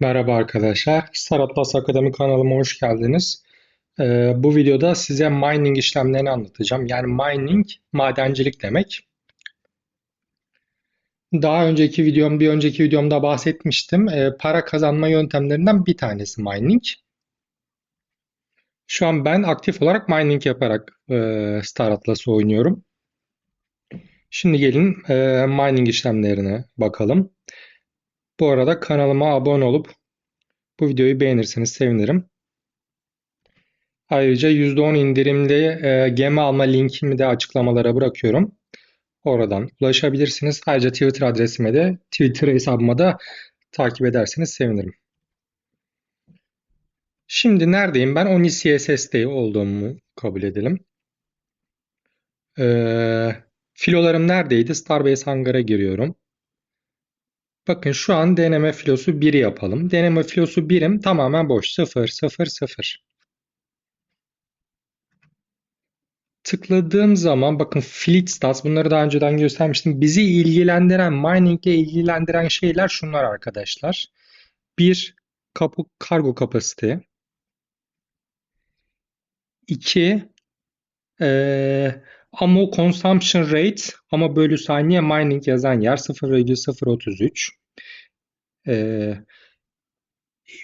Merhaba arkadaşlar. Star Atlas Akademi kanalıma hoş geldiniz. Bu videoda size mining işlemlerini anlatacağım. Yani mining, madencilik demek. Bir önceki videomda bahsetmiştim. Para kazanma yöntemlerinden bir tanesi mining. Şu an ben aktif olarak mining yaparak Star Atlas'ı oynuyorum. Şimdi gelin mining işlemlerine bakalım. Bu arada kanalıma abone olup bu videoyu beğenirseniz sevinirim. Ayrıca %10 indirimli gemi alma linkimi de açıklamalara bırakıyorum. Oradan ulaşabilirsiniz. Ayrıca Twitter hesabıma da takip ederseniz sevinirim. Şimdi neredeyim ben? Oni CSS'te olduğumu kabul edelim. Filolarım neredeydi? Starbase Hangar'a giriyorum. Bakın şu an deneme filosu 1'i yapalım. Deneme filosu 1'im tamamen boş. 0, 0, 0. Tıkladığım zaman bakın Fleet Stats, bunları daha önceden göstermiştim. Bizi ilgilendiren, mining ile ilgilendiren şeyler şunlar arkadaşlar. Bir, kargo kapasite. İki, ammo consumption rate, ama bölü saniye mining yazan yer 0,033. Eee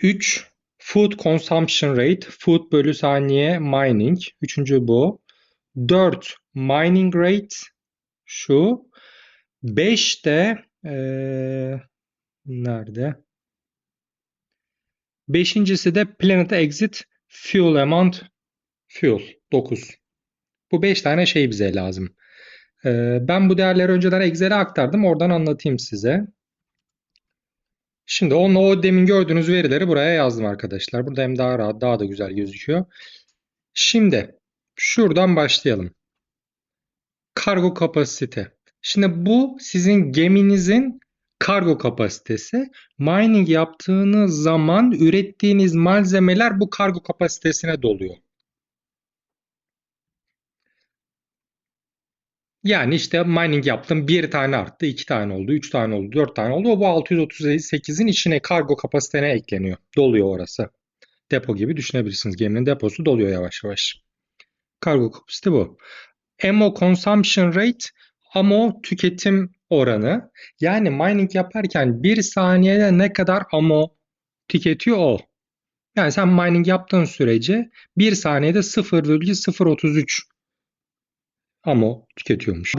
3, food consumption rate, food bölü saniye mining. Üçüncü bu. 4, mining rate şu. 5 de nerede? Beşincisi de Planet Exit Fuel Amount Fuel 9. Bu 5 tane şey bize lazım. Ben bu değerleri önceden Excel'e aktardım. Oradan anlatayım size. Şimdi o demin gördüğünüz verileri buraya yazdım arkadaşlar. Burada hem daha rahat, daha da güzel gözüküyor. Şimdi şuradan başlayalım. Kargo kapasite. Şimdi bu sizin geminizin kargo kapasitesi. Mining yaptığınız zaman ürettiğiniz malzemeler bu kargo kapasitesine doluyor. Yani işte mining yaptım, bir tane arttı, iki tane oldu, üç tane oldu, dört tane oldu. O bu 638'in içine, kargo kapasitene ekleniyor. Doluyor orası. Depo gibi düşünebilirsiniz. Geminin deposu doluyor yavaş yavaş. Kargo kapasite bu. Ammo consumption rate, ammo tüketim oranı. Yani mining yaparken bir saniyede ne kadar ammo tüketiyor o. Yani sen mining yaptığın sürece bir saniyede 0,033 ammo tüketiyormuş.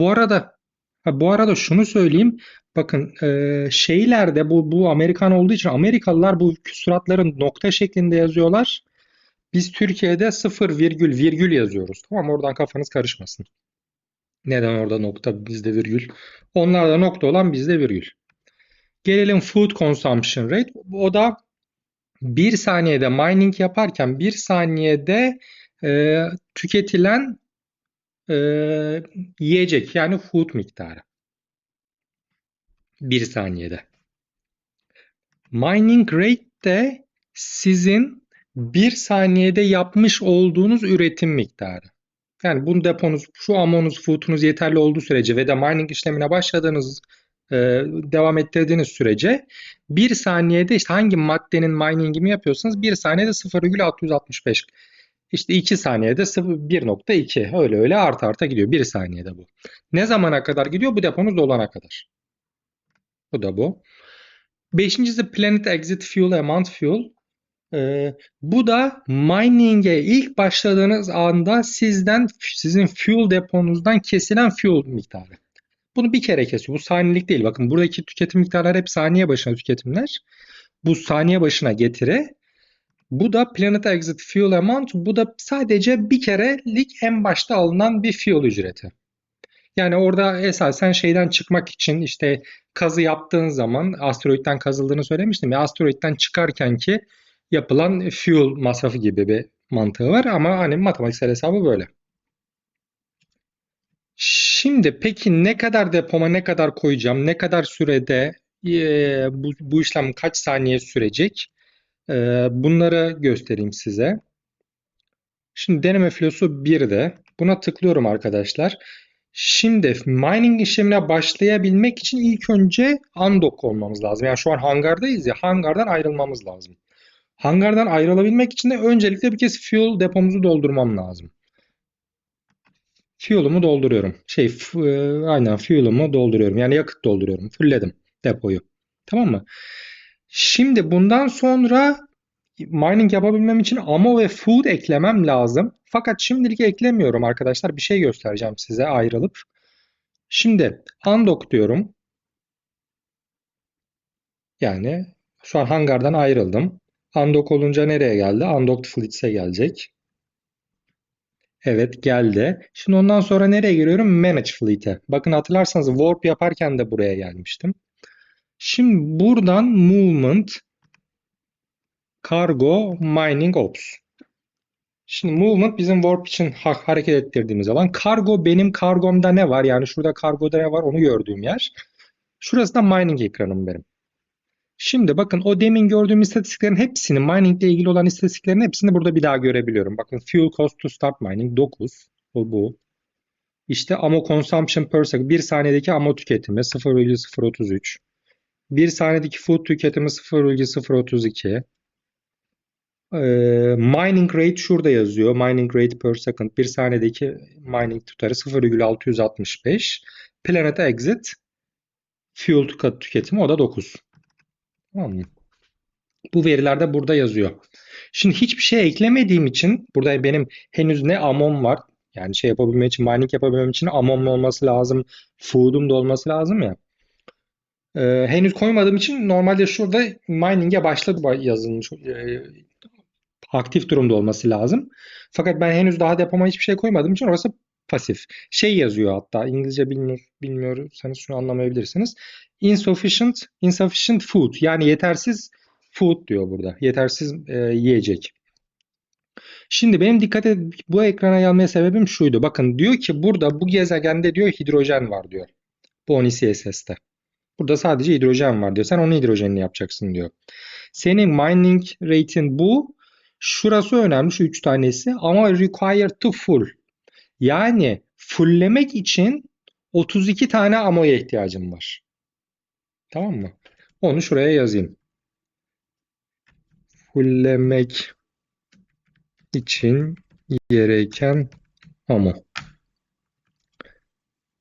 Bu arada şunu söyleyeyim. Bakın şeylerde bu Amerikan olduğu için Amerikalılar bu küsuratların nokta şeklinde yazıyorlar. Biz Türkiye'de sıfır virgül virgül yazıyoruz. Tamam, oradan kafanız karışmasın. Neden orada nokta bizde virgül? Onlarda nokta olan bizde virgül. Gelelim food consumption rate. O da bir saniyede mining yaparken bir saniyede tüketilen e, yiyecek, yani food miktarı. Bir saniyede. Mining rate de sizin bir saniyede yapmış olduğunuz üretim miktarı. Yani bunu deponuz, şu ammonuz, food'unuz yeterli olduğu sürece ve de mining işlemine başladığınız, devam ettirdiğiniz sürece bir saniyede işte hangi maddenin miningini yapıyorsanız bir saniyede 0,665. İşte 2 saniyede 1,2. Öyle öyle arta arta gidiyor. Bir saniyede bu. Ne zamana kadar gidiyor? Bu deponuz dolana kadar. Bu da bu. Beşincisi Planet Exit Fuel Amount Fuel. Bu da mining'e ilk başladığınız anda sizin fuel deponuzdan kesilen fuel miktarı. Bunu bir kere kesiyor. Bu saniyelik değil. Bakın buradaki tüketim miktarları hep saniye başına tüketimler. Bu saniye başına getiri. Bu da Planet Exit Fuel Amount. Bu da sadece bir kerelik en başta alınan bir fuel ücreti. Yani orada esasen şeyden çıkmak için işte kazı yaptığın zaman, asteroitten kazıldığını söylemiştim ya, asteroitten çıkarken ki yapılan fuel masrafı gibi bir mantığı var, ama hani matematiksel hesabı böyle. Şimdi peki ne kadar depoma ne kadar koyacağım? Ne kadar sürede bu işlem kaç saniye sürecek? Bunları göstereyim size. Şimdi deneme filosu 1'de. Buna tıklıyorum arkadaşlar. Şimdi mining işlemine başlayabilmek için ilk önce undock olmamız lazım. Yani şu an hangardayız ya, hangardan ayrılmamız lazım. Hangardan ayrılabilmek için de öncelikle bir kez fuel depomuzu doldurmam lazım. Fuel'umu dolduruyorum. Aynen fuel'umu dolduruyorum. Yani yakıt dolduruyorum. Fullledim depoyu. Tamam mı? Şimdi bundan sonra mining yapabilmem için ammo ve food eklemem lazım. Fakat şimdilik eklemiyorum arkadaşlar. Bir şey göstereceğim size ayrılıp. Şimdi undock diyorum. Yani şu an hangardan ayrıldım. Undock olunca nereye geldi? Undocked Fleets'e gelecek. Evet geldi. Şimdi ondan sonra nereye giriyorum? Manage Fleet'e. Bakın hatırlarsanız Warp yaparken de buraya gelmiştim. Şimdi buradan Movement, Cargo, Mining Ops. Şimdi Movement bizim Warp için hareket ettirdiğimiz alan. Cargo benim kargomda ne var? Yani şurada kargoda ne var onu gördüğüm yer. Şurası da Mining ekranım benim. Şimdi bakın o demin gördüğüm istatistiklerin hepsini, mining ile ilgili olan istatistiklerin hepsini burada bir daha görebiliyorum. Bakın fuel cost to start mining 9. Bu. İşte ammo consumption per second. 1 saniyedeki ammo tüketimi 0,033. 1 saniyedeki food tüketimi 0,032. Mining rate şurada yazıyor. Mining rate per second. 1 saniyedeki mining tutarı 0,665. Planet exit fuel tüketimi o da 9. Tamam mı? Bu veriler de burada yazıyor. Şimdi hiçbir şey eklemediğim için burada benim henüz ne ammom var. Yani şey yapabilmem için, mining yapabilmem için ammom olması lazım. Food'um da olması lazım ya. Henüz koymadığım için normalde şurada mining'e başladı yazılmış. Aktif durumda olması lazım. Fakat ben henüz daha depoma hiçbir şey koymadığım için orası pasif. Şey yazıyor hatta İngilizce bilmiyorsanız şunu anlamayabilirsiniz. Insufficient food yani yetersiz food diyor burada. Yetersiz yiyecek. Şimdi benim bu ekrana gelmeye sebebim şuydu. Bakın diyor ki burada bu gezegende diyor hidrojen var diyor. Bu Oni CSS'te. Burada sadece hidrojen var diyor. Sen onun hidrojenini yapacaksın diyor. Senin mining rate'in bu. Şurası önemli şu 3 tanesi ama required to full. Yani fulllemek için 32 tane amoya ihtiyacım var. Tamam mı? Onu şuraya yazayım. Fulllemek için gereken amo.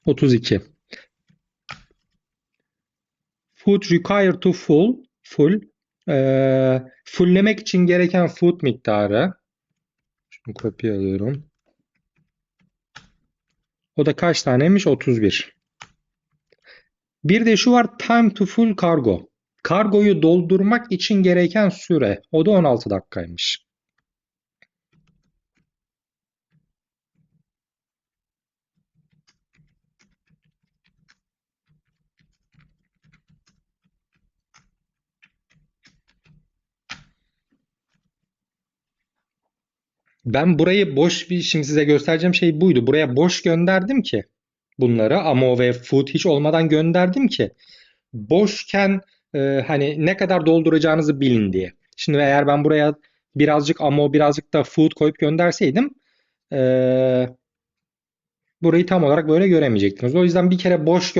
32. Food required to full. Fulllemek için gereken food miktarı. Şunu kopyalıyorum. O da kaç taneymiş? 31. Bir de şu var time to full cargo. Kargoyu doldurmak için gereken süre. O da 16 dakikaymış. Ben burayı şimdi size göstereceğim şey buydu. Buraya boş gönderdim ki bunları ammo ve food hiç olmadan gönderdim ki boşken hani ne kadar dolduracağınızı bilin diye. Şimdi eğer ben buraya birazcık ammo birazcık da food koyup gönderseydim e, burayı tam olarak böyle göremeyecektiniz. O yüzden bir kere boş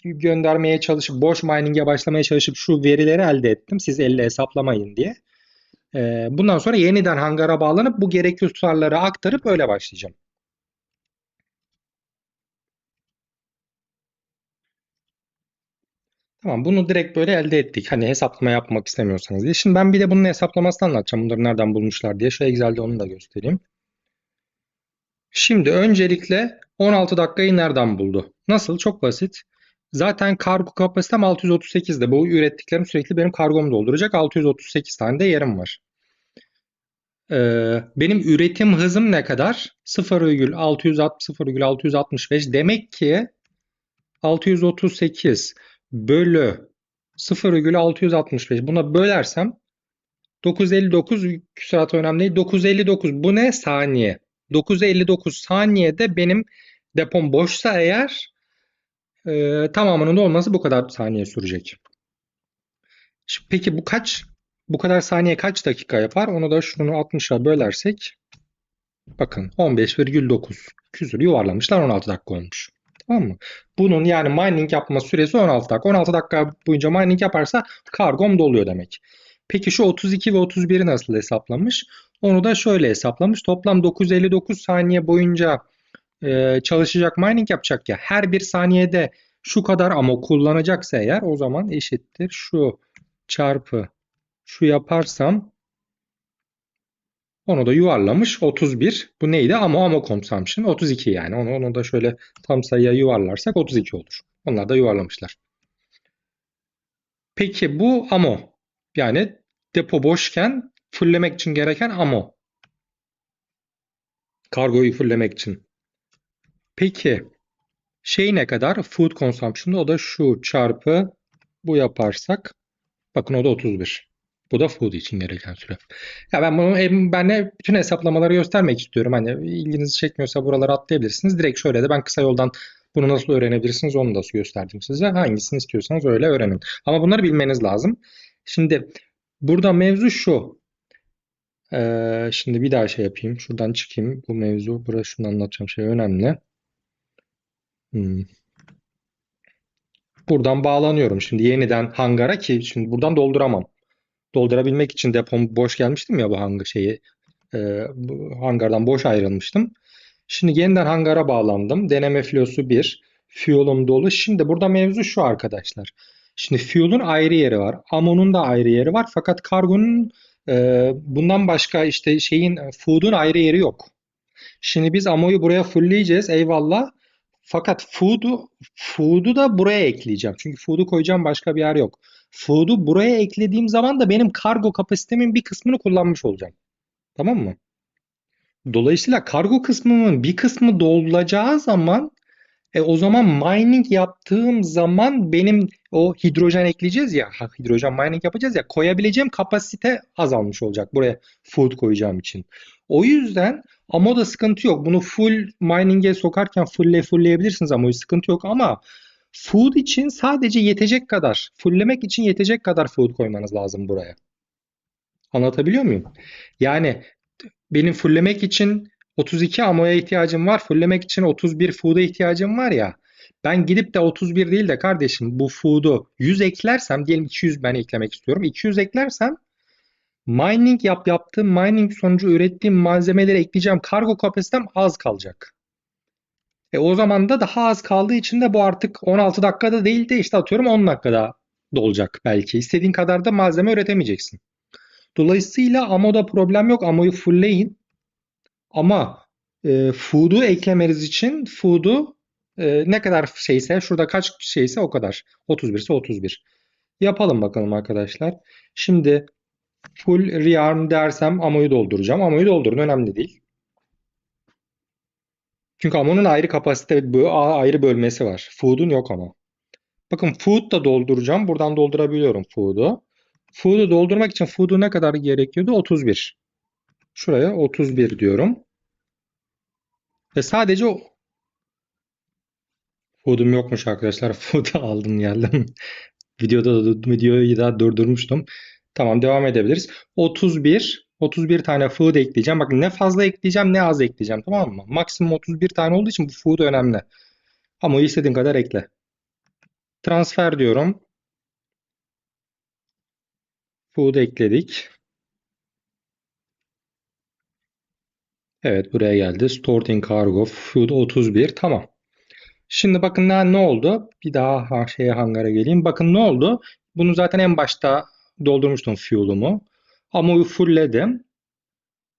göndermeye çalışıp boş mining'e başlamaya çalışıp şu verileri elde ettim. Siz elle hesaplamayın diye. Bundan sonra yeniden hangara bağlanıp bu gerekli tutarları aktarıp öyle başlayacağım. Tamam bunu direkt böyle elde ettik. Hani hesaplama yapmak istemiyorsanız diye. Şimdi ben bir de bunun hesaplamasını anlatacağım. Bunları nereden bulmuşlar diye. Şu Excel'de onu da göstereyim. Şimdi öncelikle 16 dakikayı nereden buldu? Nasıl? Çok basit. Zaten kargo kapasitem 638'de. Bu ürettiklerim sürekli benim kargomu dolduracak. 638 tane de yerim var. Benim üretim hızım ne kadar? 0,665. Demek ki 638 bölü 0,665. Buna bölersem 959 küsuratı önemli değil. 959 bu ne? Saniye. 959 saniyede benim depom boşsa eğer tamamının dolması bu kadar saniye sürecek. Peki bu kadar saniye kaç dakika yapar? Onu da şunu 60'a bölersek Bakın 15,9 küsur yuvarlamışlar 16 dakika olmuş. Tamam mı? Bunun yani mining yapma süresi 16 dakika. 16 dakika boyunca mining yaparsa kargom doluyor demek. Peki şu 32 ve 31'i nasıl hesaplamış? Onu da şöyle hesaplamış. Toplam 959 saniye boyunca çalışacak mining yapacak ya. Her bir saniyede şu kadar ama kullanacaksa eğer o zaman eşittir şu çarpı şu yaparsam onu da yuvarlamış 31. Bu neydi? Amo consumption 32 yani. Onu da şöyle tam sayıya yuvarlarsak 32 olur. Onlar da yuvarlamışlar. Peki bu amo yani depo boşken fullemek için gereken amo. Kargoyu fullemek için. Peki şey ne kadar? Food consumption'da o da şu çarpı bu yaparsak bakın o da 31. Bu da food için gereken süre. Ya ben bütün hesaplamaları göstermek istiyorum. Hani ilginizi çekmiyorsa buraları atlayabilirsiniz. Direkt şöyle de ben kısa yoldan bunu nasıl öğrenebilirsiniz onu da gösterdim size. Hangisini istiyorsanız öyle öğrenin. Ama bunları bilmeniz lazım. Şimdi burada mevzu şu. Şimdi bir daha şey yapayım. Şuradan çıkayım. Bu mevzu, burası şunu anlatacağım şey önemli. Hmm. Buradan bağlanıyorum şimdi yeniden hangara ki şimdi buradan dolduramam. Doldurabilmek için depom boş gelmiştim ya bu bu hangardan boş ayrılmıştım. Şimdi yeniden hangara bağlandım. Deneme filosu 1. Fuel'um dolu. Şimdi burada mevzu şu arkadaşlar. Şimdi fuel'un ayrı yeri var. Ammo'nun da ayrı yeri var. Fakat kargonun bundan başka işte food'un ayrı yeri yok. Şimdi biz ammo'yu buraya fullleyeceğiz. Eyvallah. Fakat food'u da buraya ekleyeceğim. Çünkü food'u koyacağım başka bir yer yok. Food'u buraya eklediğim zaman da benim kargo kapasitemin bir kısmını kullanmış olacağım. Tamam mı? Dolayısıyla kargo kısmının bir kısmı dolulacağı zaman o zaman mining yaptığım zaman benim o hidrojen ekleyeceğiz ya, hidrojen mining yapacağız ya, koyabileceğim kapasite azalmış olacak buraya food koyacağım için. O yüzden AMO'da sıkıntı yok. Bunu full mining'e sokarken fullleyebilirsiniz AMO'yu sıkıntı yok ama food için sadece yetecek kadar, fulllemek için yetecek kadar food koymanız lazım buraya. Anlatabiliyor muyum? Yani benim fulllemek için 32 amoya ihtiyacım var. Fulllemek için 31 food'a ihtiyacım var ya. Ben gidip de 31 değil de kardeşim bu food'u 100 eklersem diyelim 200 ben eklemek istiyorum. 200 eklersem yaptığım mining sonucu ürettiğim malzemeleri ekleyeceğim. Kargo kapasitem az kalacak. O zaman da daha az kaldığı için de bu artık 16 dakikada değil de işte atıyorum 10 dakikada dolacak belki. İstediğin kadar da malzeme üretemeyeceksin. Dolayısıyla amoda problem yok. Amoyu fullleyin. Ama food'u eklemeniz için food'u ne kadar şeyse şurada kaç şeyse o kadar. 31 ise 31. Yapalım bakalım arkadaşlar. Şimdi full rearm dersem amoyu dolduracağım. Amoyu doldurun önemli değil. Çünkü amonun ayrı ayrı bölmesi var. Food'un yok ama. Bakın food da dolduracağım. Buradan doldurabiliyorum food'u. Food'u doldurmak için food'u ne kadar gerekiyordu? 31. Şuraya 31 diyorum. Ve sadece food'um yokmuş arkadaşlar. Food'u aldım geldim. Videoyu da durdurmuştum. Tamam devam edebiliriz. 31 tane food ekleyeceğim. Bakın ne fazla ekleyeceğim ne az ekleyeceğim tamam mı? Maksimum 31 tane olduğu için bu food önemli. Ama istediğin kadar ekle. Transfer diyorum. Food ekledik. Evet buraya geldi. Stored in cargo. Food 31. Tamam. Şimdi bakın ne oldu? Bir daha hangara geleyim. Bakın ne oldu? Bunu zaten en başta doldurmuştum fuel'umu. Ama fullledim.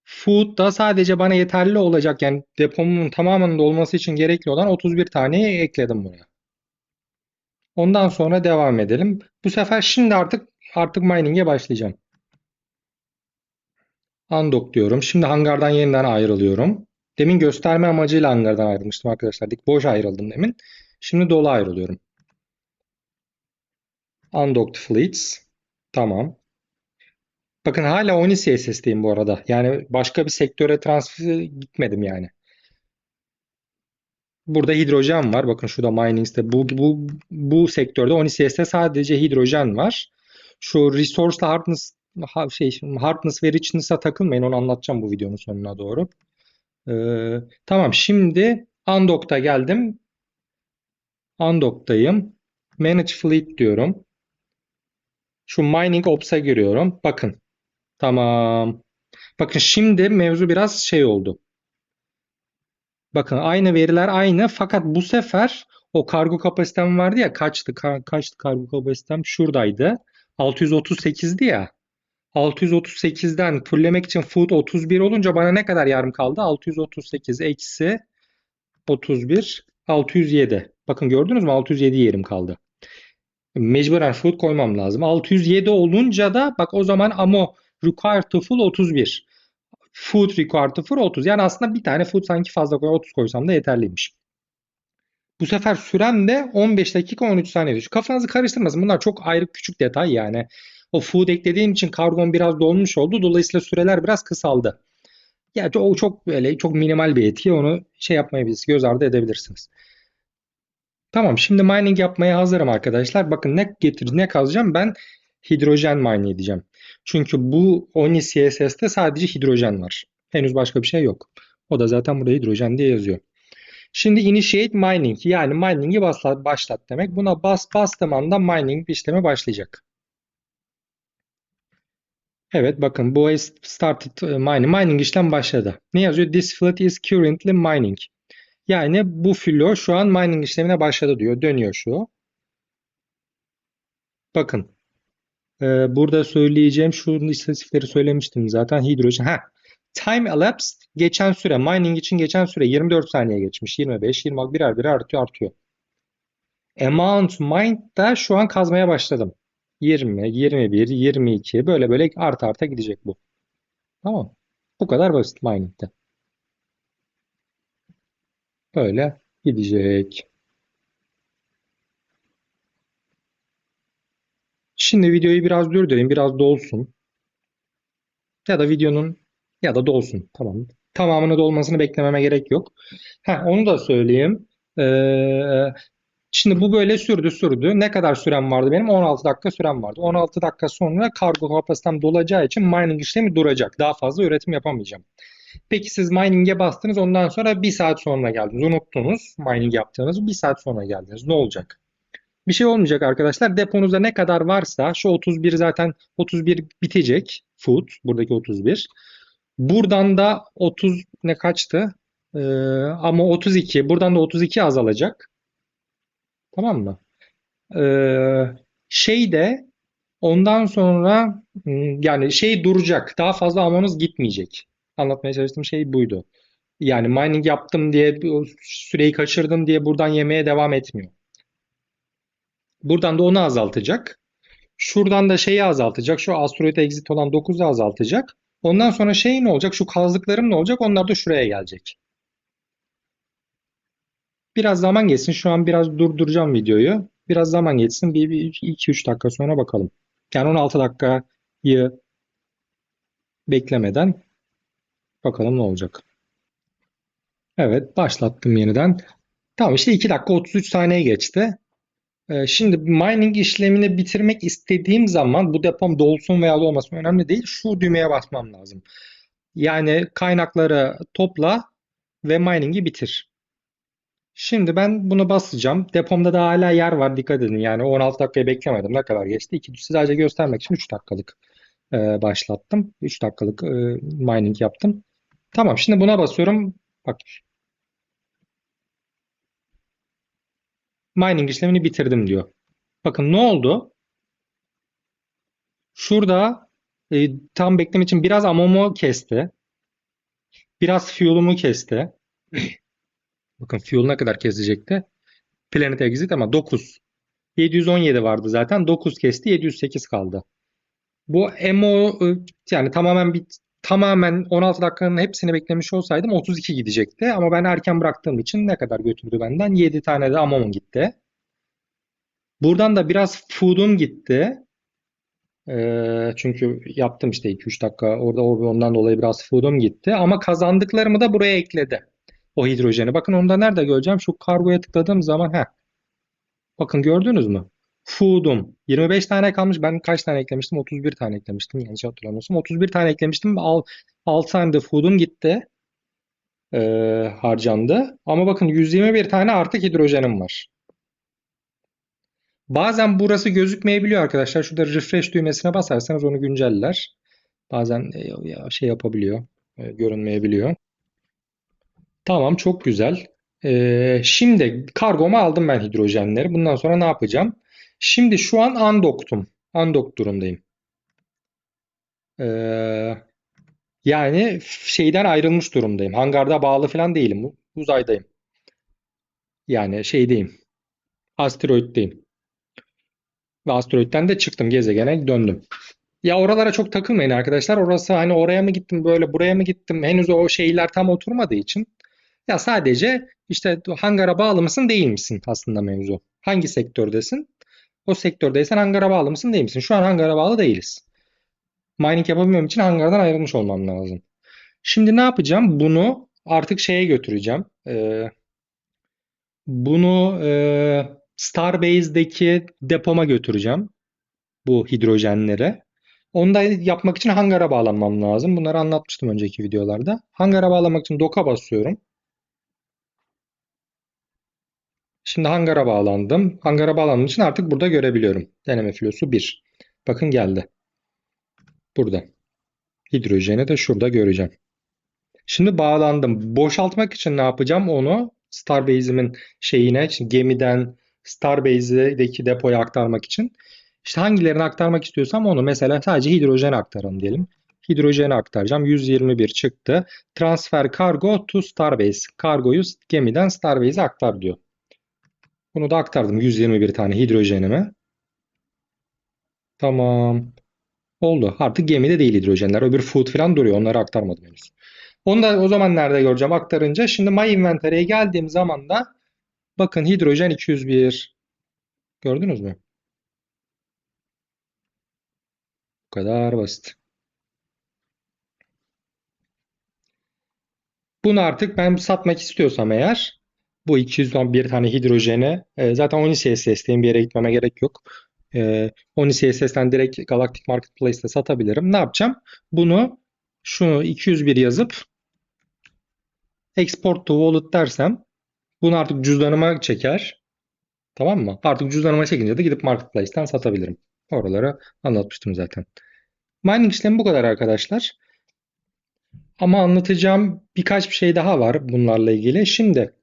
Food da sadece bana yeterli olacak yani depomun tamamının dolması için gerekli olan 31 taneyi ekledim buraya. Ondan sonra devam edelim. Bu sefer şimdi artık mining'e başlayacağım. Undock diyorum. Şimdi hangardan yeniden ayrılıyorum. Demin gösterme amacıyla hangardan ayrılmıştım arkadaşlar. Boş ayrıldım demin. Şimdi dolu ayrılıyorum. Undocked fleets. Tamam. Bakın hala Oni CSS'teyim bu arada. Yani başka bir sektöre transfer gitmedim yani. Burada hidrojen var. Bakın şurada minings'te bu sektörde ONICS'te sadece hidrojen var. Şu resource'la hardness ve richness'a takılmayın. Onu anlatacağım bu videonun sonuna doğru. Tamam, şimdi Undock'ta geldim. Undock'tayım. Manage Fleet diyorum. Şu Mining Ops'a giriyorum. Bakın. Tamam. Bakın şimdi mevzu biraz şey oldu. Bakın aynı veriler aynı fakat bu sefer o kargo kapasitem vardı ya, kaçtı kargo kapasitem, şuradaydı. 638'di ya. 638'den fullemek için food 31 olunca bana ne kadar yarım kaldı? 638 eksi 31 607. Bakın gördünüz mü? 607 yerim kaldı. Mecburen food koymam lazım. 607 olunca da bak o zaman amo required to full 31. Food required to full 30. Yani aslında bir tane food sanki fazla 30 koysam da yeterliymiş. Bu sefer sürem de 15 dakika 13 saniye düşüyor. Kafanızı karıştırmasın. Bunlar çok ayrı küçük detay yani. O food eklediğim için kargon biraz dolmuş oldu. Dolayısıyla süreler biraz kısaldı. Yani o çok böyle çok minimal bir etki. Onu şey yapmayabilirsiniz. Göz ardı edebilirsiniz. Tamam, şimdi mining yapmaya hazırım arkadaşlar. Bakın ne kazacağım? Ben hidrojen mine edeceğim. Çünkü bu Oni CSS'te sadece hidrojen var. Henüz başka bir şey yok. O da zaten burada hidrojen diye yazıyor. Şimdi initiate mining, yani mining'i başlat demek. Buna bastığım anda mining işlemi başlayacak. Evet, bakın bu started mining. Mining işlem başladı. Ne yazıyor? This flood is currently mining. Yani bu filo şu an mining işlemine başladı diyor. Dönüyor şu. Bakın burada söyleyeceğim şu istatistikleri söylemiştim zaten. Hidrojen. Time elapsed, geçen süre. Mining için geçen süre 24 saniye geçmiş. 25, 26 birer birer artıyor. Amount mined da şu an kazmaya başladım. 20, 21, 22 böyle böyle arta gidecek bu. Tamam. Bu kadar basit mining'de. Böyle gidecek. Şimdi videoyu biraz durdurayım, biraz dolsun. Ya da videonun ya da dolsun. Tamam. Tamamını dolmasını beklememe gerek yok. Onu da söyleyeyim. Şimdi bu böyle sürdü. Ne kadar sürem vardı benim? 16 dakika sürem vardı. 16 dakika sonra kargo kapasitem dolacağı için mining işlemi duracak. Daha fazla üretim yapamayacağım. Peki siz mining'e bastınız, ondan sonra bir saat sonra geldiniz. Unuttunuz mining yaptığınızı, bir saat sonra geldiniz. Ne olacak? Bir şey olmayacak arkadaşlar. Deponuzda ne kadar varsa şu 31 zaten 31 bitecek. Food buradaki 31. Buradan da 30 ne kaçtı? Ee, ama 32. Buradan da 32 azalacak. Tamam mı? Ee, şey de ondan sonra yani şey duracak. Daha fazla amonuz gitmeyecek. Anlatmaya çalıştığım şey buydu. Yani mining yaptım diye süreyi kaçırdım diye buradan yemeye devam etmiyor. Buradan da onu azaltacak. Şuradan da şeyi azaltacak. Şu asteroid exit olan 9'u azaltacak. Ondan sonra şey ne olacak? Şu kazdıklarım ne olacak? Onlar da şuraya gelecek. Biraz zaman geçsin. Şu an biraz durduracağım videoyu. Biraz zaman geçsin. Bir 2-3 dakika sonra bakalım. Yani 16 dakikayı beklemeden bakalım ne olacak. Evet, başlattım yeniden. Tamam, işte 2 dakika 33 saniye geçti. Şimdi mining işlemini bitirmek istediğim zaman bu depom dolsun veya dolmasın önemli değil. Şu düğmeye basmam lazım. Yani kaynakları topla ve mining'i bitir. Şimdi ben bunu basacağım. Depomda da hala yer var. Dikkat edin. Yani 16 dakikayı beklemedim. Ne kadar geçti? Sadece göstermek için 3 dakikalık başlattım. 3 dakikalık mining yaptım. Tamam. Şimdi buna basıyorum. Bak, mining işlemini bitirdim diyor. Bakın ne oldu? Şurada tam bekleme için biraz amomu kesti. Biraz fuel'umu kesti. Bakın fuel ne kadar kesecekti? Planet Exit ama 9. 717 vardı zaten. 9 kesti. 708 kaldı. Bu MO yani tamamen 16 dakikanın hepsini beklemiş olsaydım 32 gidecekti. Ama ben erken bıraktığım için ne kadar götürdü benden? 7 tane de amomum gitti. Buradan da biraz food'um gitti. Çünkü yaptım işte 2-3 dakika orada ondan dolayı biraz food'um gitti. Ama kazandıklarımı da buraya ekledi. O hidrojeni. Bakın onu da nerede göreceğim? Şu kargoya tıkladığım zaman bakın gördünüz mü? Food'um. 25 tane kalmış. Ben kaç tane eklemiştim? 31 tane eklemiştim. Yanlış hatırlamıyorsam. 31 tane eklemiştim. 6 tane de food'um gitti. harcandı. Ama bakın 121 tane artık hidrojenim var. Bazen burası gözükmeyebiliyor arkadaşlar. Şurada refresh düğmesine basarsanız onu günceller. Bazen şey yapabiliyor, görünmeyebiliyor. Tamam, çok güzel. Şimdi kargoma aldım ben hidrojenleri. Bundan sonra ne yapacağım? Şimdi şu an undock'tum. Undock durumdayım. Ee, Yani şeyden ayrılmış durumdayım. Hangarda bağlı falan değilim. Uzaydayım. Yani şeydeyim. Asteroiddeyim. Ve asteroitten de çıktım. Gezegene döndüm. Ya oralara çok takılmayın arkadaşlar. Orası hani oraya mı gittim böyle buraya mı gittim henüz o şeyler tam oturmadığı için. Ya sadece işte hangara bağlı mısın değil misin aslında mevzu. Hangi sektördesin? O sektördeysen hangara bağlı mısın değil misin? Şu an hangara bağlı değiliz. Mining yapabilmem için hangardan ayrılmış olmam lazım. Şimdi ne yapacağım? Bunu artık şeye götüreceğim. Bunu Starbase'deki depoma götüreceğim. Bu hidrojenleri. Onu da yapmak için hangara bağlanmam lazım. Bunları anlatmıştım önceki videolarda. Hangara bağlamak için dock'a basıyorum. Şimdi hangara bağlandım. Hangara bağlandığım için artık burada görebiliyorum. Deneme filosu 1. Bakın geldi. Burada. Hidrojeni de şurada göreceğim. Şimdi bağlandım. Boşaltmak için ne yapacağım? Onu Starbase'imin şeyine, gemiden Starbase'deki depoya aktarmak için. İşte hangilerini aktarmak istiyorsam onu mesela sadece hidrojen aktaralım diyelim. Hidrojeni aktaracağım. 121 çıktı. Transfer cargo to Starbase. Kargoyu gemiden Starbase'e aktar diyor. Bunu da aktardım 121 tane hidrojenimi. Tamam. Oldu. Artık gemide değil hidrojenler. Öbür food falan duruyor. Onları aktarmadım henüz. Onu da o zaman nerede göreceğim aktarınca. Şimdi My Inventory'e geldiğim zaman da bakın hidrojen 201. Gördünüz mü? Bu kadar basit. Bunu artık ben satmak istiyorsam eğer bu 211 tane hidrojeni zaten OniCSS'teyim bir yere gitmeme gerek yok. OniCSS'ten direkt Galactic Marketplace'te satabilirim. Ne yapacağım? Bunu şunu 201 yazıp export to wallet dersem bunu artık cüzdanıma çeker. Tamam mı? Artık cüzdanıma çekince de gidip Marketplace'ten satabilirim. Oraları anlatmıştım zaten. Mining işlemi bu kadar arkadaşlar. Ama anlatacağım birkaç bir şey daha var bunlarla ilgili. Şimdi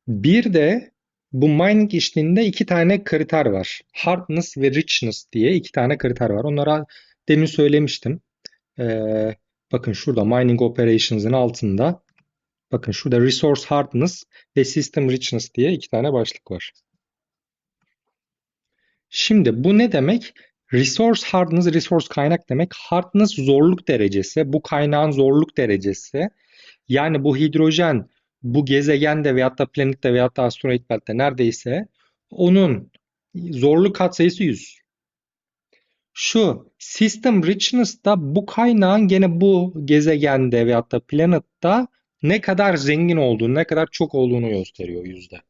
bir de bu mining işleminde iki tane kriter var. Hardness ve richness diye iki tane kriter var. Onlara demin söylemiştim. Bakın şurada mining operations'ın altında. Bakın şurada resource hardness ve system richness diye iki tane başlık var. Şimdi bu ne demek? Resource hardness, resource kaynak demek. Hardness zorluk derecesi, bu kaynağın zorluk derecesi. Yani bu hidrojen bu gezegende veyahut da planette veyahut da asteroid beltte neredeyse onun zorluk katsayısı 100. Şu system richness da bu kaynağın gene bu gezegende veyahut da planette ne kadar zengin olduğunu, ne kadar çok olduğunu gösteriyor yüzde.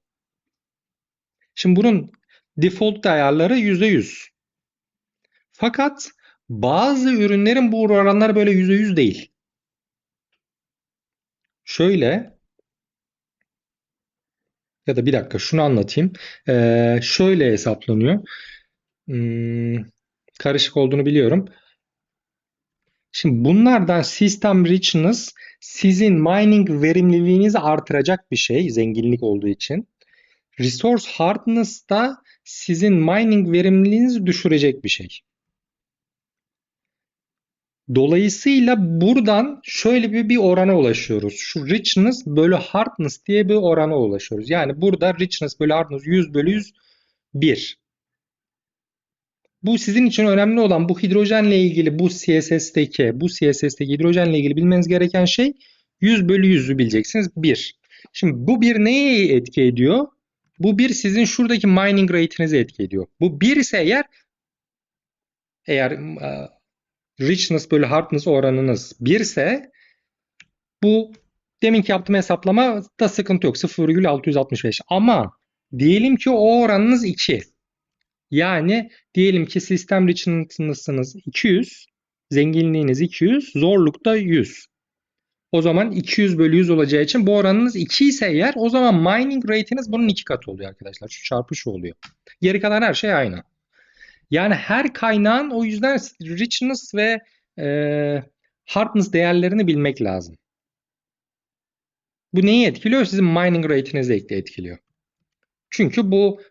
Şimdi bunun default ayarları %100. Fakat bazı ürünlerin bu oranları böyle %100 değil. Şöyle ya da bir dakika şunu anlatayım. Şöyle hesaplanıyor. Hmm, karışık olduğunu biliyorum. Şimdi bunlardan system richness sizin mining verimliliğinizi artıracak bir şey zenginlik olduğu için. Resource hardness da sizin mining verimliliğinizi düşürecek bir şey. Dolayısıyla buradan şöyle bir orana ulaşıyoruz. Şu richness bölü hardness diye bir orana ulaşıyoruz. Yani burada richness bölü hardness 100 bölü 100 1. Bu sizin için önemli olan bu hidrojenle ilgili bu CSS'teki hidrojenle ilgili bilmeniz gereken şey 100 bölü 100'ü bileceksiniz. 1. Şimdi bu bir neye etki ediyor? Bu bir sizin şuradaki mining rate'inize etki ediyor. Bu 1 ise eğer richness bölü hardness oranınız 1 ise bu deminki yaptığım hesaplama da sıkıntı yok. 0,665. Ama diyelim ki o oranınız 2. Yani diyelim ki sistem richness'ınız 200, zenginliğiniz 200, zorlukta 100. O zaman 200 bölü 100 olacağı için bu oranınız 2 ise eğer o zaman mining rate'iniz bunun 2 katı oluyor arkadaşlar. Şu çarpı şu oluyor. Geri kalan her şey aynı. Yani her kaynağın o yüzden richness ve e, hardness değerlerini bilmek lazım. Bu neyi etkiliyor? Sizin mining rate'inizi etkiliyor. Çünkü bu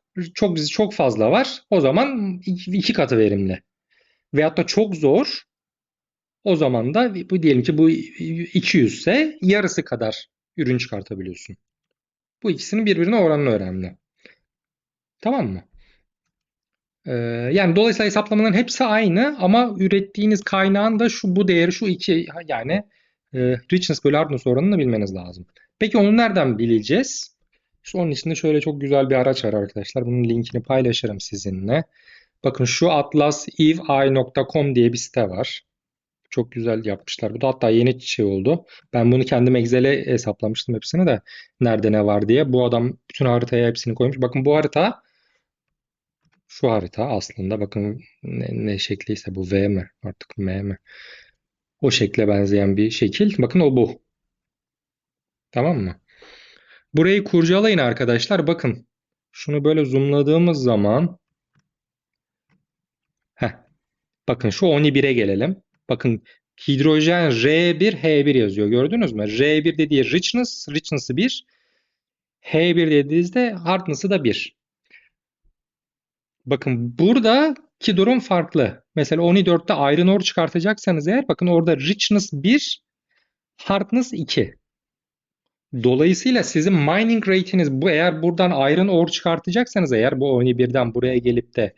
çok fazla var. O zaman 2 katı verimli. Veyahut da çok zor. O zaman da bu diyelim ki bu 200 ise yarısı kadar ürün çıkartabiliyorsun. Bu ikisinin birbirine oranı önemli. Tamam mı? Yani dolayısıyla hesaplamaların hepsi aynı ama ürettiğiniz kaynağın da bu değeri şu iki yani richness bölü hardness oranını bilmeniz lazım. Peki onu nereden bileceğiz? İşte onun için de şöyle çok güzel bir araç var arkadaşlar. Bunun linkini paylaşırım sizinle. Bakın şu atlas.evi.com diye bir site var. Çok güzel yapmışlar. Bu da hatta yeni şey oldu. Ben bunu kendim Excel'e hesaplamıştım hepsini de nerede ne var diye. Bu adam bütün haritaya hepsini koymuş. Bakın bu harita şu harita aslında. Bakın ne şekliyse bu V mi artık M mi? O şekle benzeyen bir şekil. Bakın o bu. Tamam mı? Burayı kurcalayın arkadaşlar. Bakın. Şunu böyle zoomladığımız zaman heh, bakın şu 11'e gelelim. Bakın hidrojen R1 H1 yazıyor. Gördünüz mü? R1 dediği richness'ı 1. H1 dediğinizde hardness'ı da 1. Bakın buradaki durum farklı. Mesela 14'te iron ore çıkartacaksanız eğer bakın orada richness 1, hardness 2. Dolayısıyla sizin mining rate'iniz bu eğer buradan iron ore çıkartacaksanız eğer bu 11'den buraya gelip de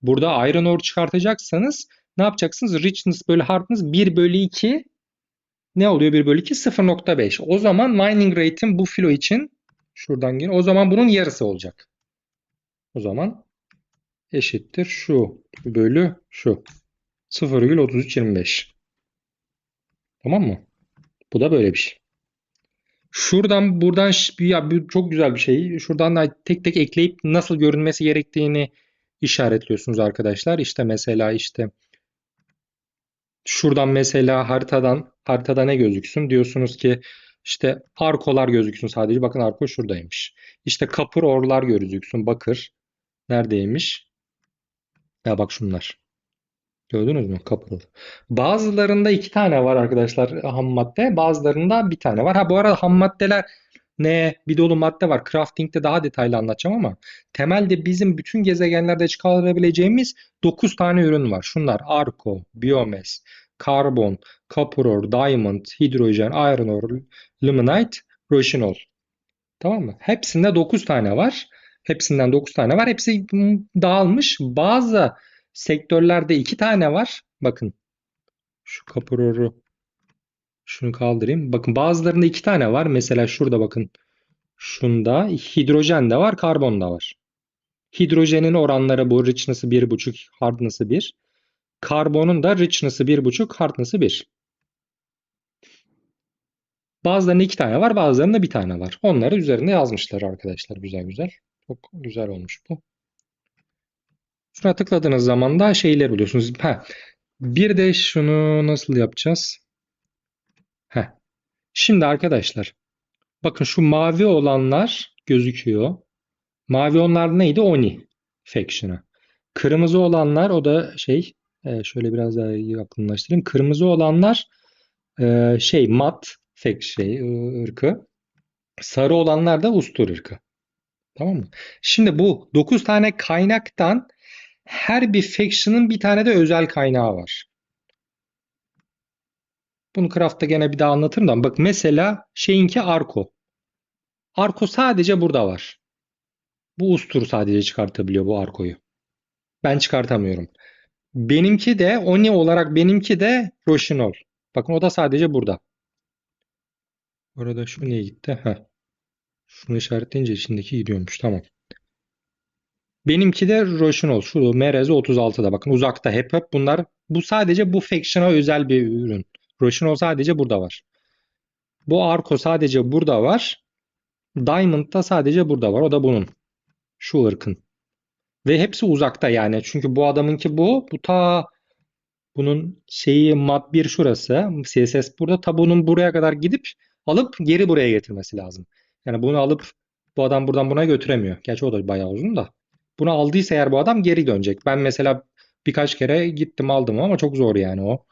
burada iron ore çıkartacaksanız ne yapacaksınız? Richness bölü hardness 1 bölü 2 ne oluyor 1 bölü 2? 0,5. O zaman mining rate'in bu filo için şuradan gir. O zaman bunun yarısı olacak. O zaman eşittir şu bölü şu. 0,3325. Tamam mı? Bu da böyle bir şey. Şuradan buradan ya çok güzel bir şey. Şuradan da tek tek ekleyip nasıl görünmesi gerektiğini işaretliyorsunuz arkadaşlar. İşte mesela işte şuradan mesela haritada ne gözüksün? Diyorsunuz ki işte arkolar gözüksün sadece. Bakın arko şuradaymış. İşte kapır orlar gözüksün. Bakır neredeymiş? Ya bak şunlar. Gördünüz mü? Kapır. Bazılarında 2 tane var arkadaşlar ham madde. Bazılarında bir tane var. Ha bu arada ham maddeler ne? Bir dolu madde var. Crafting'de daha detaylı anlatacağım ama temelde bizim bütün gezegenlerde çıkarabileceğimiz 9 tane ürün var. Şunlar arko, biomass, karbon, copper ore, diamond, hidrojen, iron ore, limonite, roşinol. Tamam mı? Hepsinde 9 tane var. Hepsinden 9 tane var. Hepsi dağılmış. Bazı sektörlerde 2 tane var. Bakın şu copper ore'u şunu kaldırayım. Bakın bazılarında 2 tane var. Mesela şurada bakın. Şunda hidrojen de var, karbon da var. Hidrojenin oranları bu richness'ı 1,5, hardness'ı 1. Karbonun da richness'ı 1,5, hardness'ı 1. Bazılarında 2 tane var, bazılarında bir tane var. Onları üzerine yazmışlar arkadaşlar güzel güzel. Çok güzel olmuş bu. Şuna tıkladığınız zaman da şeyleri buluyorsunuz. Bir de şunu nasıl yapacağız? Heh. Şimdi arkadaşlar bakın şu mavi olanlar gözüküyor. Mavi olanlar neydi? Oni faction'ı. Kırmızı olanlar o da şöyle biraz daha yakınlaştırayım. Kırmızı olanlar mat ırkı. Sarı olanlar da ustur ırkı. Tamam mı? Şimdi bu 9 tane kaynaktan her bir faction'ın bir tane de özel kaynağı var. Bunu Craft'ta gene bir daha anlatırım da. Bak mesela şeyinki Arko. Arko sadece burada var. Bu Ustur sadece çıkartabiliyor bu Arko'yu. Ben çıkartamıyorum. Benimki de Oni olarak benimki de Roshinol. Bakın o da sadece burada. Orada şu niye gitti? Şunu işaretleyince içindeki gidiyormuş. Tamam. Benimki de Roshinol. Şu Merez 36'da. Bakın uzakta hep bunlar. Bu sadece bu faction'a özel bir ürün. Roshinol sadece burada var. Bu Arko sadece burada var. Diamond da sadece burada var. O da bunun. Şu ırkın. Ve hepsi uzakta yani. Çünkü bu adamınki bu. Bu ta Bunun şeyi mat 1 şurası. CSS burada. Tabunun buraya kadar gidip alıp geri buraya getirmesi lazım. Yani bunu alıp bu adam buradan buna götüremiyor. Gerçi o da bayağı uzun da. Bunu aldıysa eğer bu adam geri dönecek. Ben mesela birkaç kere gittim aldım ama çok zor yani o.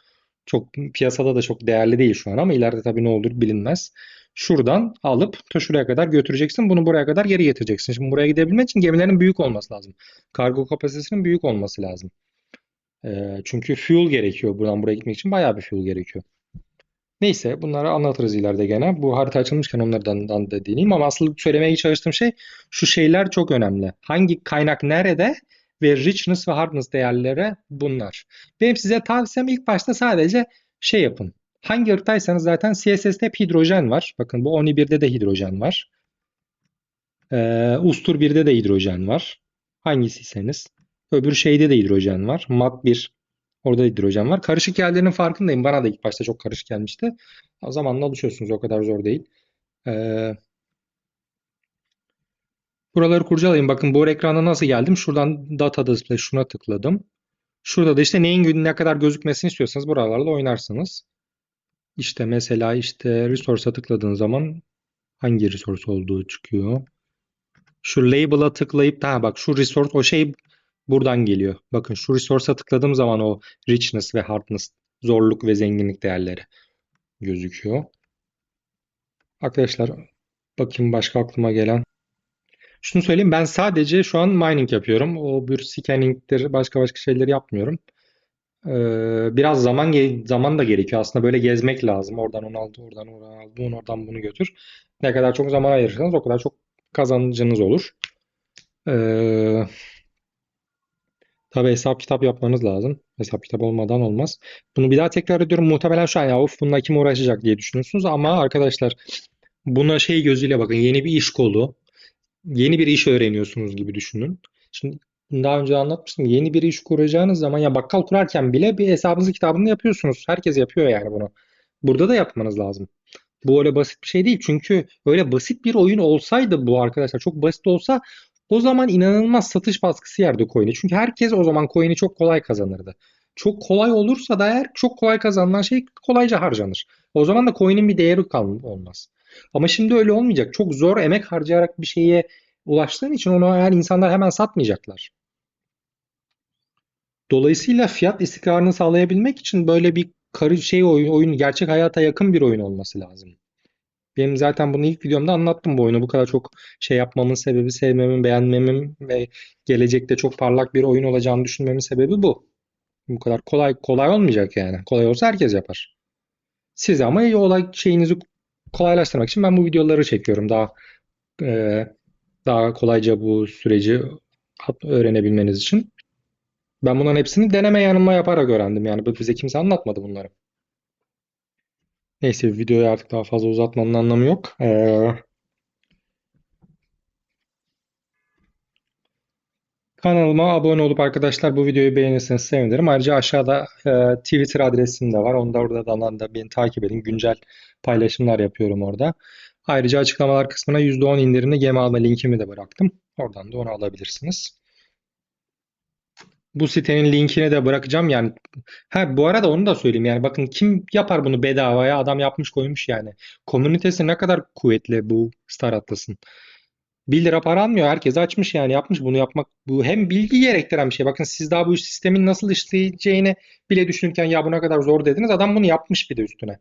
Çok piyasada da çok değerli değil şu an ama ileride tabii ne olur bilinmez. Şuradan alıp ta şuraya kadar götüreceksin. Bunu buraya kadar geri getireceksin. Şimdi buraya gidebilmek için gemilerin büyük olması lazım. Kargo kapasitesinin büyük olması lazım. Çünkü fuel gerekiyor. Buradan buraya gitmek için bayağı bir fuel gerekiyor. Neyse bunları anlatırız ileride gene. Bu harita açılmışken onlardan da deneyeyim ama asıl söylemeye çalıştığım şey şu şeyler çok önemli. Hangi kaynak nerede ve richness ve hardness değerleri bunlar. Benim size tavsiyem ilk başta sadece şey yapın. Hangi ırktaysanız zaten CSS'te hep hidrojen var. Bakın bu Oni 1'de de hidrojen var. Ustur 1'de de hidrojen var. Hangisiyseniz. Öbür şeyde de hidrojen var. Mat 1 orada hidrojen var. Karışık geldiğinin farkındayım. Bana da ilk başta çok karışık gelmişti. O zamanla alışıyorsunuz. O kadar zor değil. Ee, buraları kurcalayın. Bakın bu ekrana nasıl geldim? Şuradan data display şuna tıkladım. Şurada da işte neyin ne kadar gözükmesini istiyorsanız buralarla oynarsınız. İşte mesela işte resource'a tıkladığın zaman hangi resource olduğu çıkıyor. Şu label'a tıklayıp ha bak şu resource o şey buradan geliyor. Bakın şu resource'a tıkladığım zaman o richness ve hardness zorluk ve zenginlik değerleri gözüküyor. Arkadaşlar bakayım başka aklıma gelen. Şunu söyleyeyim ben sadece şu an mining yapıyorum. O bir scanning'tir başka şeyleri yapmıyorum. Biraz zaman da gerekiyor. Aslında böyle gezmek lazım. Oradan onu al, oradan onu al, bunu oradan bunu götür. Ne kadar çok zaman ayırırsanız o kadar çok kazancınız olur. Ee, tabii hesap kitap yapmanız lazım. Hesap kitap olmadan olmaz. Bunu bir daha tekrar ediyorum. Muhtemelen şu an ya of bununla kim uğraşacak diye düşünüyorsunuz ama arkadaşlar buna şey gözüyle bakın. Yeni bir iş kolu, yeni bir iş öğreniyorsunuz gibi düşünün. Şimdi daha önce anlatmıştım. Yeni bir iş kuracağınız zaman ya bakkal kurarken bile bir hesabınızı kitabını yapıyorsunuz. Herkes yapıyor yani bunu. Burada da yapmanız lazım. Bu öyle basit bir şey değil. Çünkü öyle basit bir oyun olsaydı bu arkadaşlar çok basit olsa o zaman inanılmaz satış baskısı yerdi coin'e. Çünkü herkes o zaman coin'i çok kolay kazanırdı. Çok kolay olursa da eğer çok kolay kazanılan şey kolayca harcanır. O zaman da coin'in bir değeri olmaz. Ama şimdi öyle olmayacak. Çok zor emek harcayarak bir şeye ulaştığın için onu eğer insanlar hemen satmayacaklar. Dolayısıyla fiyat istikrarını sağlayabilmek için böyle bir oyun gerçek hayata yakın bir oyun olması lazım. Benim zaten bunu ilk videomda anlattım bu oyunu. Bu kadar çok şey yapmamın sebebi, sevmemin, beğenmemin ve gelecekte çok parlak bir oyun olacağını düşünmemin sebebi bu. Bu kadar kolay olmayacak yani. Kolay olsa herkes yapar. Siz ama iyi olay şeyinizi kolaylaştırmak için ben bu videoları çekiyorum. E, daha kolayca bu süreci öğrenebilmeniz için. Ben bunların hepsini deneme yanılma yaparak öğrendim. Yani bize kimse anlatmadı bunları. Neyse videoyu artık daha fazla uzatmanın anlamı yok. Kanalıma abone olup arkadaşlar bu videoyu beğenirseniz sevinirim. Ayrıca aşağıda Twitter adresim de var. Onu da oradan da beni takip edin. Güncel paylaşımlar yapıyorum orada. Ayrıca açıklamalar kısmına %10 indirimli gemi alma linkimi de bıraktım. Oradan da onu alabilirsiniz. Bu sitenin linkini de bırakacağım. Yani ha bu arada onu da söyleyeyim. Yani bakın kim yapar bunu bedavaya? Adam yapmış koymuş yani. Komünitesi ne kadar kuvvetli bu Star Atlas'ın. 1 lira para almıyor. Herkes açmış yani yapmış bunu yapmak. Bu hem bilgi gerektiren bir şey. Bakın siz daha bu sistemin nasıl işleyeceğini bile düşünürken ya bu ne kadar zor dediniz. Adam bunu yapmış bir de üstüne.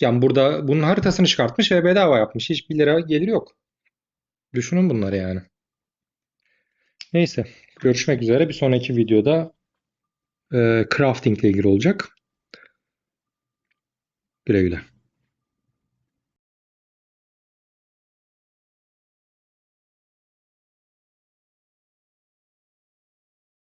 Yani burada bunun haritasını çıkartmış ve bedava yapmış. Hiç 1 lira gelir yok. Düşünün bunları yani. Neyse. Görüşmek üzere. Bir sonraki videoda crafting ile ilgili olacak. Güle güle.